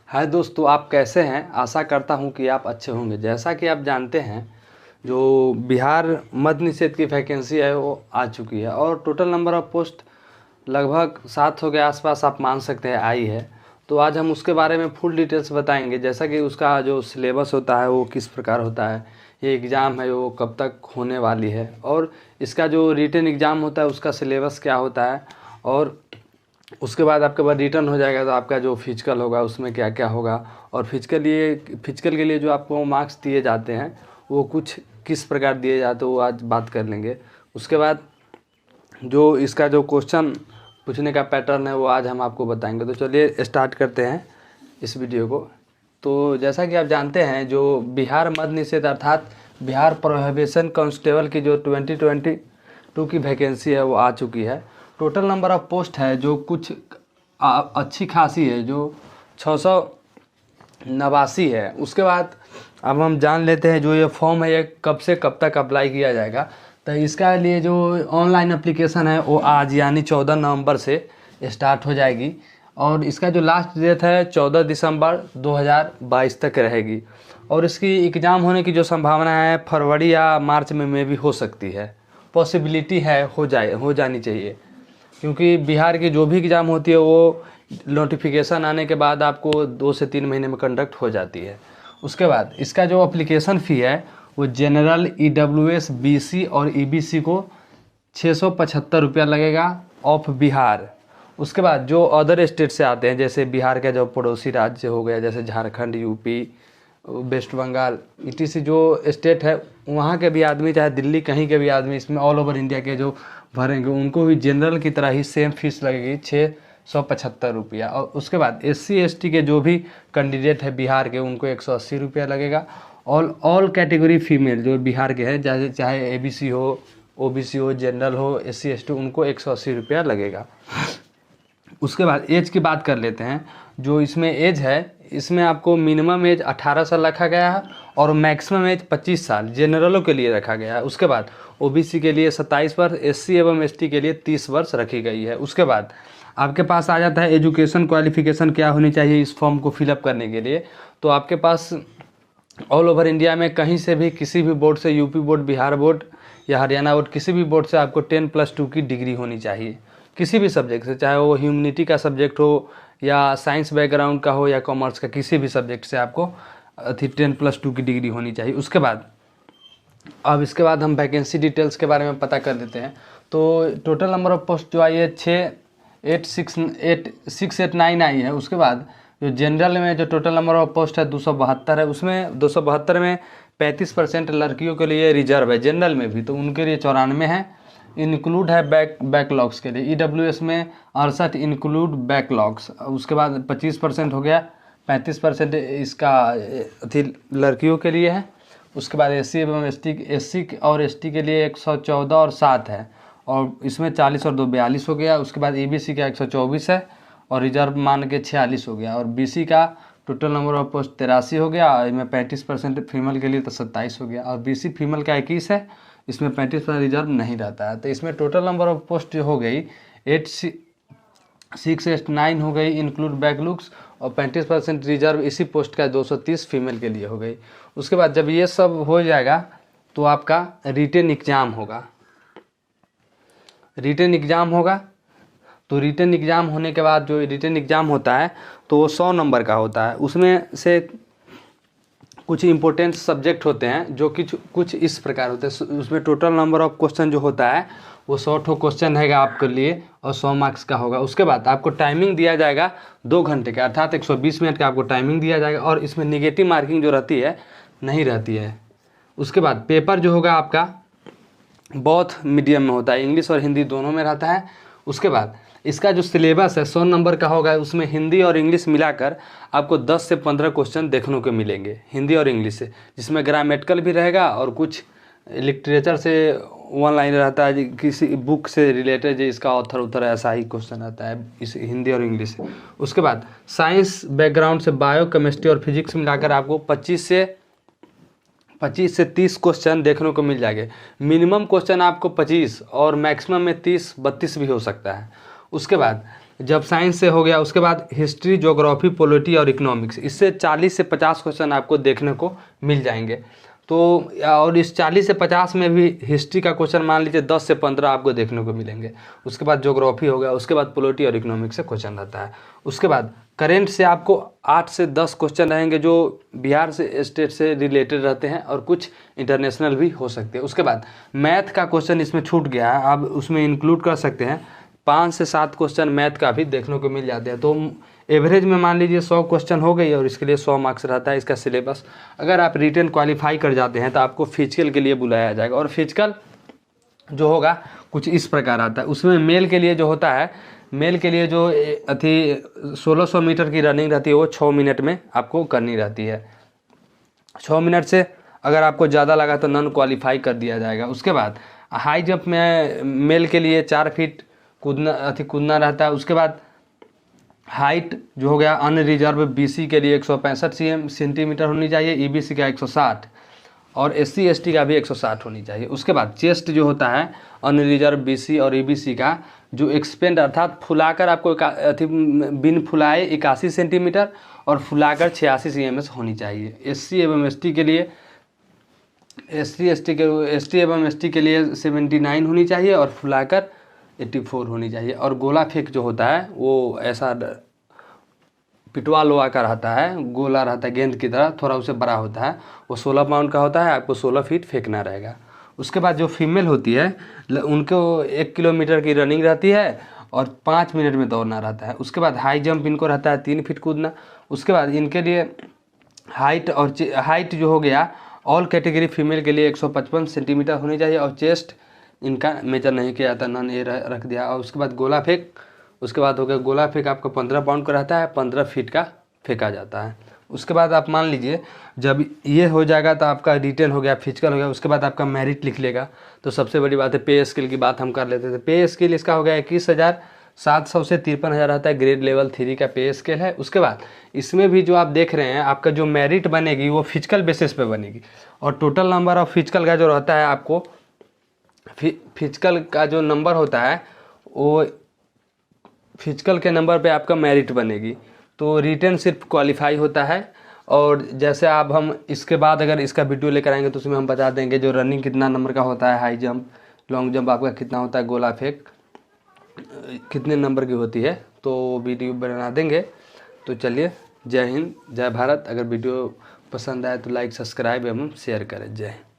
हाय दोस्तों, आप कैसे हैं? आशा करता हूं कि आप अच्छे होंगे। जैसा कि आप जानते हैं, जो बिहार मद्य निषेध की वैकेंसी है वो आ चुकी है और टोटल नंबर ऑफ़ पोस्ट लगभग 700 के आसपास आप मान सकते हैं आई है। तो आज हम उसके बारे में फुल डिटेल्स बताएंगे, जैसा कि उसका जो सिलेबस होता है वो किस प्रकार होता है, ये एग्ज़ाम है वो कब तक होने वाली है, और इसका जो रिटन एग्ज़ाम होता है उसका सिलेबस क्या होता है, और उसके बाद आपके बाद रिटर्न हो जाएगा तो आपका जो फिजिकल होगा उसमें क्या क्या होगा, और फिजिकल के लिए जो आपको मार्क्स दिए जाते हैं वो कुछ किस प्रकार दिए जाते हैं वो आज बात कर लेंगे। उसके बाद जो इसका जो क्वेश्चन पूछने का पैटर्न है वो आज हम आपको बताएंगे। तो चलिए स्टार्ट करते हैं इस वीडियो को। तो जैसा कि आप जानते हैं, जो बिहार मद्य निषेध अर्थात बिहार प्रोहिबिशन कांस्टेबल की जो 2022 की वैकेंसी है वो आ चुकी है। टोटल नंबर ऑफ़ पोस्ट है जो कुछ अच्छी खासी है, जो 689 है। उसके बाद अब हम जान लेते हैं जो ये फॉर्म है ये कब से कब तक अप्लाई किया जाएगा। तो इसका लिए जो ऑनलाइन एप्लीकेशन है वो आज यानी 14 नवंबर से स्टार्ट हो जाएगी, और इसका जो लास्ट डेट है 14 दिसंबर 2022 तक रहेगी, और इसकी एग्ज़ाम होने की जो संभावना है फरवरी या मार्च में भी हो सकती है। पॉसिबिलिटी है हो जानी चाहिए, क्योंकि बिहार की जो भी एग्ज़ाम होती है वो नोटिफिकेशन आने के बाद आपको 2 से 3 महीने में कंडक्ट हो जाती है। उसके बाद इसका जो एप्लीकेशन फ़ी है वो जनरल EWS BC और EBC को 675 रुपया लगेगा ऑफ बिहार। उसके बाद जो अदर स्टेट से आते हैं, जैसे बिहार का जो पड़ोसी राज्य हो गया, जैसे झारखंड, यूपी, वेस्ट बंगाल ETC जो स्टेट है, वहाँ के भी आदमी, चाहे दिल्ली कहीं के भी आदमी, इसमें ऑल ओवर इंडिया के जो भरेंगे उनको भी जनरल की तरह ही सेम फीस लगेगी 675 रुपया। और उसके बाद SC ST के जो भी कैंडिडेट है बिहार के उनको 180 रुपया लगेगा। ऑल कैटेगरी फीमेल जो बिहार के हैं, चाहे ABC हो, OBC हो, जनरल हो, SC ST, उनको 180 रुपया लगेगा। उसके बाद एज की बात कर लेते हैं। जो इसमें एज है, इसमें आपको मिनिमम एज 18 साल रखा गया है और मैक्सिमम एज 25 साल जनरलों के लिए रखा गया है। उसके बाद OBC के लिए 27 वर्ष, SC एवं ST के लिए 30 वर्ष रखी गई है। उसके बाद आपके पास आ जाता है एजुकेशन क्वालिफिकेशन क्या होनी चाहिए इस फॉर्म को फिलअप करने के लिए। तो आपके पास ऑल ओवर इंडिया में कहीं से भी किसी भी बोर्ड से, यूपी बोर्ड, बिहार बोर्ड या हरियाणा बोर्ड, किसी भी बोर्ड से आपको 10+2 की डिग्री होनी चाहिए किसी भी सब्जेक्ट से, चाहे वो ह्यूमनिटी का सब्जेक्ट हो या साइंस बैकग्राउंड का हो या कॉमर्स का, किसी भी सब्जेक्ट से आपको 10+2 की डिग्री होनी चाहिए। उसके बाद अब इसके बाद हम वैकेंसी डिटेल्स के बारे में पता कर देते हैं। तो टोटल नंबर ऑफ़ पोस्ट जो आई है 6,869 आई है। उसके बाद जो जनरल में जो टोटल नंबर ऑफ़ पोस्ट है 272 है। उसमें 272 में 35% लड़कियों के लिए रिजर्व है, जनरल में भी, तो उनके लिए 94 है। इंक्लूड है बैकलॉग्स के लिए, EWS में 68 इंक्लूड बैकलॉग्स। उसके बाद 25% हो गया, 35% इसका लड़कियों के लिए है। उसके बाद SC एवं SC और ST के लिए 114 और 7 है, और इसमें 40 और 2 42 हो गया। उसके बाद EBC का 124 है और रिजर्व मान के 46 हो गया, और BC का टोटल नंबर ऑफ पोस्ट 83 हो गया, इसमें 35% फीमेल के लिए तो 27 हो गया, और BC फीमेल का 21 है, इसमें 35% रिजर्व नहीं रहता है। तो इसमें टोटल नंबर ऑफ पोस्ट हो गई 689 हो गई इंक्लूड बैकलुक्स, और 35% रिजर्व इसी पोस्ट का 230 फीमेल के लिए हो गई। उसके बाद जब ये सब हो जाएगा तो आपका रिटन एग्ज़ाम होगा। तो रिटन एग्ज़ाम होने के बाद जो रिटन एग्ज़ाम होता है तो वो 100 नंबर का होता है। उसमें से कुछ इंपॉर्टेंट सब्जेक्ट होते हैं जो कि कुछ इस प्रकार होते हैं। उसमें टोटल नंबर ऑफ क्वेश्चन जो होता है वो 100 क्वेश्चन है आपके लिए, और 100 मार्क्स का होगा। उसके बाद आपको टाइमिंग दिया जाएगा 2 घंटे का, अर्थात 120 मिनट का आपको टाइमिंग दिया जाएगा, और इसमें निगेटिव मार्किंग जो रहती है नहीं रहती है। उसके बाद पेपर जो होगा आपका बोथ मीडियम में होता है, इंग्लिश और हिंदी दोनों में रहता है। उसके बाद इसका जो सिलेबस है 100 नंबर का होगा, उसमें हिंदी और इंग्लिश मिलाकर आपको 10 से 15 क्वेश्चन देखने को मिलेंगे हिंदी और इंग्लिश से, जिसमें ग्रामेटिकल भी रहेगा और कुछ लिटरेचर से 1 लाइन रहता है, किसी बुक से रिलेटेड जिसका ऑथर ऐसा ही क्वेश्चन आता है इस हिंदी और इंग्लिश से। उसके बाद साइंस बैकग्राउंड से बायो, केमिस्ट्री और फिजिक्स मिलाकर आपको 25 से 30 क्वेश्चन देखने को मिल जाएंगे। मिनिमम क्वेश्चन आपको 25 और मैक्सिमम में 30-32 भी हो सकता है। उसके बाद जब साइंस से हो गया उसके बाद हिस्ट्री, ज्योग्राफी, पॉलिटी और इकोनॉमिक्स, इससे 40 से 50 क्वेश्चन आपको देखने को मिल जाएंगे। तो और इस 40 से 50 में भी हिस्ट्री का क्वेश्चन मान लीजिए 10 से 15 आपको देखने को मिलेंगे। उसके बाद ज्योग्राफी हो गया, उसके बाद पॉलिटी और इकोनॉमिक्स से क्वेश्चन रहता है। उसके बाद करेंट से आपको 8 से 10 क्वेश्चन रहेंगे जो बिहार से स्टेट से रिलेटेड रहते हैं और कुछ इंटरनेशनल भी हो सकते हैं। उसके बाद मैथ का क्वेश्चन इसमें छूट गया है, आप उसमें इंक्लूड कर सकते हैं। 5 से 7 क्वेश्चन मैथ का भी देखने को मिल जाते हैं। तो एवरेज में मान लीजिए 100 क्वेश्चन हो गई और इसके लिए 100 मार्क्स रहता है इसका सिलेबस। अगर आप रिटन क्वालिफाई कर जाते हैं तो आपको फिजिकल के लिए बुलाया जाएगा, और फिजिकल जो होगा कुछ इस प्रकार आता है। उसमें मेल के लिए जो होता है, मेल के लिए जो 1600 मीटर की रनिंग रहती है वो 6 मिनट में आपको करनी रहती है। 6 मिनट से अगर आपको ज़्यादा लगा तो नॉन क्वालिफाई कर दिया जाएगा। उसके बाद हाई जंप में मेल के लिए 4 फीट कूदना रहता है। उसके बाद हाइट जो हो गया अनरिजर्व बीसी के लिए 165 सेंटीमीटर होनी चाहिए, ईबीसी का 160 और एससी एसटी का भी 160 होनी चाहिए। उसके बाद चेस्ट जो होता है अनरिजर्व बीसी और ईबीसी का जो एक्सपेंड अर्थात फुलाकर आपको बिन फुलाए 81 सेंटीमीटर और फुलाकर 86 cm होनी चाहिए। एससी एवं एसटी के लिए एसटी एवं एसटी के लिए 79 होनी चाहिए और फुलाकर 84 होनी चाहिए। और गोला फेंक जो होता है वो ऐसा पिटवा लोहा का रहता है, गोला रहता है गेंद की तरह, थोड़ा उससे बड़ा होता है, वो 16 पाउंड का होता है, आपको 16 फीट फेंकना रहेगा। उसके बाद जो फीमेल होती है उनको 1 किलोमीटर की रनिंग रहती है और 5 मिनट में दौड़ना रहता है। उसके बाद हाई जंप इनको रहता है 3 फीट कूदना। उसके बाद इनके लिए हाइट जो हो गया ऑल कैटेगरी फीमेल के लिए 155 सेंटीमीटर होनी चाहिए और चेस्ट इनका मेजर नहीं किया जाता, नॉन ए रख दिया। और उसके बाद गोला फेंक, उसके बाद हो गया गोला फेंक आपका 15 पाउंड का रहता है, 15 फीट का फेंका जाता है। उसके बाद आप मान लीजिए जब ये हो जाएगा तो आपका रिटन हो गया, फिजिकल हो गया, उसके बाद आपका मेरिट लिख लेगा। तो सबसे बड़ी बात है पे स्केल की बात हम कर लेते थे। पे स्केल इसका हो गया 21,700 से 53,000 रहता है, ग्रेड लेवल 3 का पे स्केल है। उसके बाद इसमें भी जो आप देख रहे हैं आपका जो मेरिट बनेगी वो फिजिकल बेसिस पे बनेगी, और टोटल नंबर ऑफ फिजिकल का जो रहता है आपको फिजिकल का जो नंबर होता है वो फिजिकल के नंबर पे आपका मेरिट बनेगी। तो रिटन सिर्फ क्वालिफाई होता है। और जैसे आप हम इसके बाद अगर इसका वीडियो लेकर आएंगे तो उसमें हम बता देंगे जो रनिंग कितना नंबर का होता है, हाई जंप, लॉन्ग जंप आपका कितना होता है, गोला फेंक कितने नंबर की होती है, तो वीडियो बना देंगे। तो चलिए, जय हिंद, जय भारत। अगर वीडियो पसंद आए तो लाइक, सब्सक्राइब एवं शेयर करें। जय हिंद।